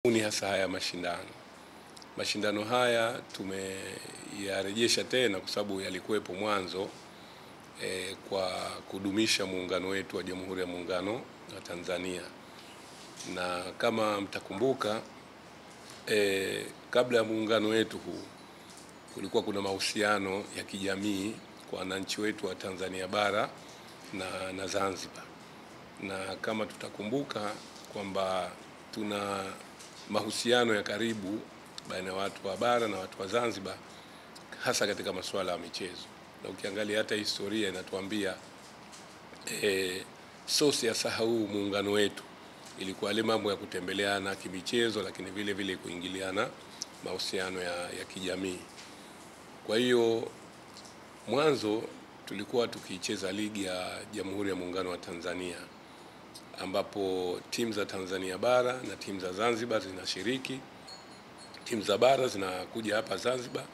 Ni hasa haya mashindano haya tumeyarejesha tena kwa sababu yalikuwepo mwanzo kwa kudumisha muungano wetu wa Jamhuri ya Muungano wa Tanzania. Na kama mtakumbuka, kabla ya muungano wetu huu kulikuwa kuna mahusiano ya kijamii kwa wananchi wetu wa Tanzania bara na Zanzibar. Na kama tutakumbuka kwamba tuna mahusiano ya karibu baina ya watu wa bara na watu wa Zanzibar, hasa katika masuala ya michezo. Na ukiangalia hata historia inatuambia sosi ya sahau muungano wetu ilikuwa ile mambo ya kutembeleana kimichezo, lakini vile vile kuingiliana mahusiano ya kijamii. Kwa hiyo mwanzo tulikuwa tukicheza ligi ya Jamhuri ya Muungano wa Tanzania, ambapo timu za Tanzania bara na timu za Zanzibar zinashiriki. Timu za bara zinakuja hapa Zanzibar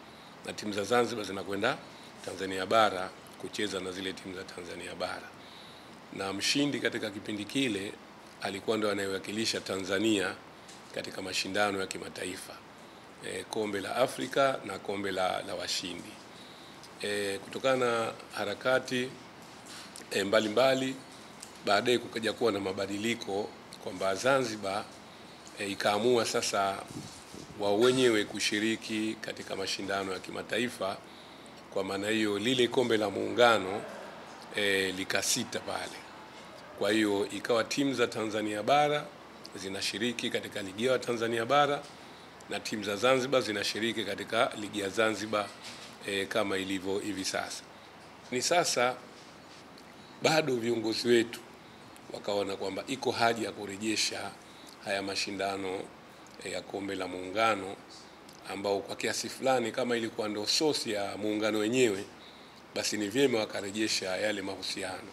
na timu za Zanzibar zinakwenda Tanzania bara kucheza na zile timu za Tanzania bara. Na mshindi katika kipindi kile alikuwa ndo anayewakilisha Tanzania katika mashindano ya kimataifa, kombe la Afrika na kombe la washindi. Kutokana na harakati mbalimbali, baadaye kukaja kuwa na mabadiliko kwamba Zanzibar ikaamua sasa wao wenyewe kushiriki katika mashindano ya kimataifa. Kwa maana hiyo lile kombe la muungano likasita pale. Kwa hiyo ikawa timu za Tanzania bara zinashiriki katika ligi ya Tanzania bara na timu za Zanzibar zinashiriki katika ligi ya Zanzibar kama ilivyo hivi sasa. Ni sasa bado viongozi wetu wakaona kwamba iko haja ya kurejesha haya mashindano ya kombe la muungano, ambao kwa kiasi fulani kama ilikuwa ndio sosi ya muungano wenyewe, basi ni vyema wakarejesha yale mahusiano.